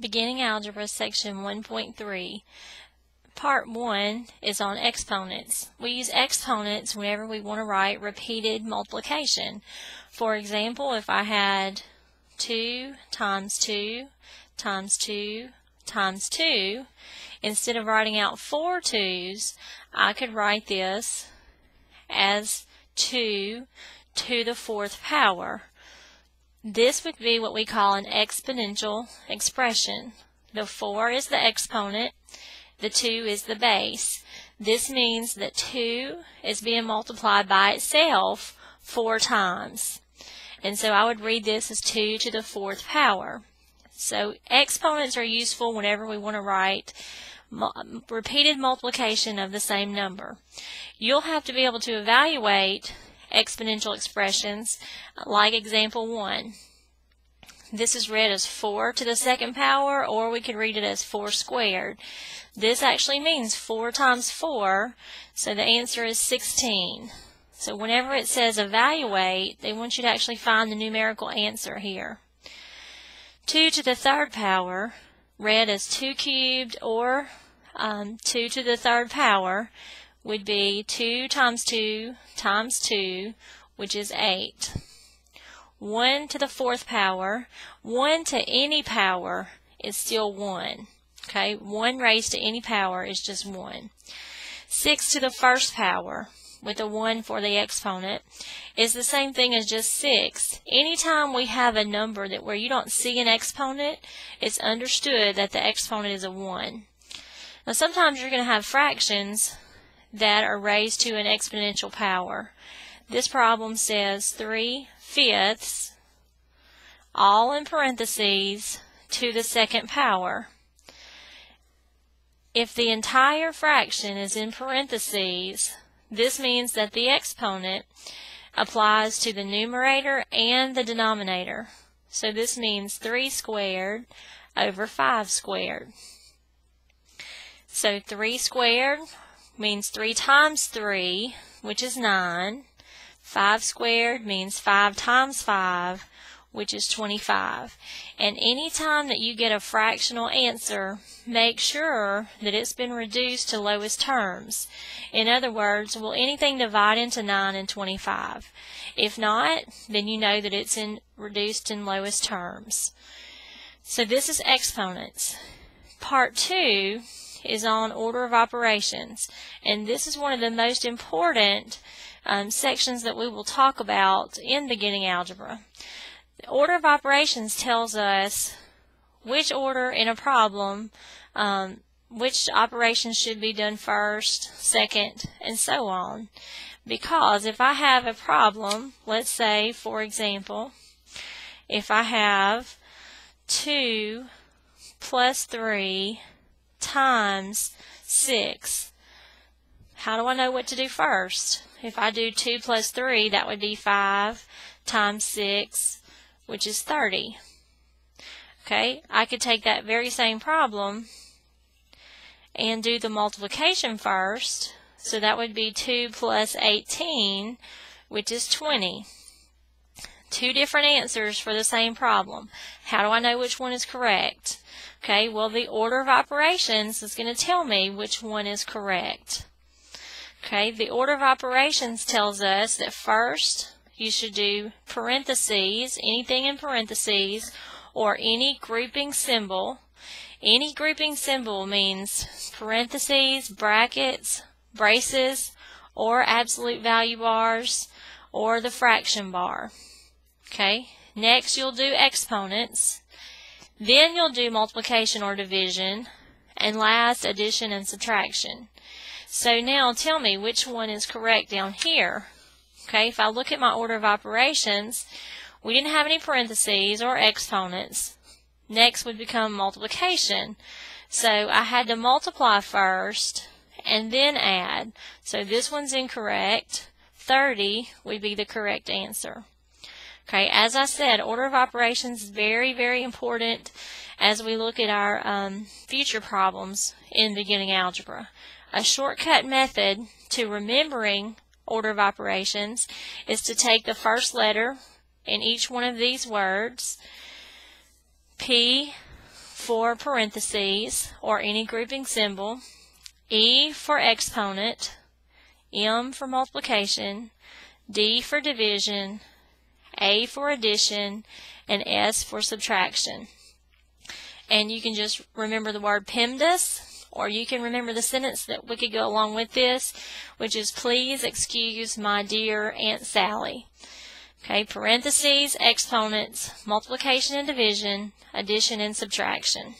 Beginning Algebra, Section 1.3. Part 1 is on exponents. We use exponents whenever we want to write repeated multiplication. For example, if I had 2 times 2 times 2 times 2, instead of writing out 4 2's, I could write this as 2 to the 4th power. This would be what we call an exponential expression. The 4 is the exponent, the 2 is the base. This means that 2 is being multiplied by itself 4 times. And so I would read this as 2 to the 4th power. So exponents are useful whenever we want to write repeated multiplication of the same number. You'll have to be able to evaluate exponential expressions like example 1. This is read as 4 to the 2nd power, or we could read it as 4 squared. This actually means 4 times 4, so the answer is 16. So whenever it says evaluate, they want you to actually find the numerical answer here. 2 to the 3rd power, read as 2 cubed or 2 to the 3rd power, would be 2 times 2 times 2, which is 8. 1 to the 4th power, 1 to any power is still 1. Okay, 1 raised to any power is just 1. 6 to the 1st power, with a 1 for the exponent, is the same thing as just 6. Anytime we have a number where you don't see an exponent, it's understood that the exponent is a 1. Now sometimes you're going to have fractions that are raised to an exponential power. This problem says 3/5, all in parentheses, to the 2nd power. If the entire fraction is in parentheses, this means that the exponent applies to the numerator and the denominator. So this means 3 squared over 5 squared. So 3 squared means 3 times 3, which is 9. 5 squared means 5 times 5, which is 25. And any time that you get a fractional answer, make sure that it's been reduced to lowest terms. In other words, will anything divide into 9 and 25? If not, then you know that it's reduced in lowest terms. So this is exponents. Part 2 is on order of operations, and this is one of the most important sections that we will talk about in beginning algebra. The order of operations tells us which order in a problem, which operations should be done first, second, and so on. Because if I have a problem, let's say, for example, if I have 2 plus 3 times 6, how do I know what to do first? If I do 2 plus 3, that would be 5 times 6, which is 30. Okay, I could take that very same problem and do the multiplication first. So that would be 2 plus 18, which is 20. Two different answers for the same problem. How do I know which one is correct? Okay, well, the order of operations is going to tell me which one is correct. Okay, the order of operations tells us that first you should do parentheses, anything in parentheses, or any grouping symbol. Any grouping symbol means parentheses, brackets, braces, or absolute value bars, or the fraction bar. Okay, next you'll do exponents, then you'll do multiplication or division, and last addition and subtraction. So now tell me which one is correct down here. Okay, if I look at my order of operations, we didn't have any parentheses or exponents. Next would become multiplication. So I had to multiply first and then add. So this one's incorrect. 30 would be the correct answer. Okay, as I said, order of operations is very, very important as we look at our future problems in beginning algebra. A shortcut method to remembering order of operations is to take the first letter in each one of these words, P for parentheses or any grouping symbol, E for exponent, M for multiplication, D for division, A for addition, and S for subtraction. And you can just remember the word PEMDAS, or you can remember the sentence that we could go along with this, which is, please excuse my dear Aunt Sally. Okay, parentheses, exponents, multiplication and division, addition and subtraction.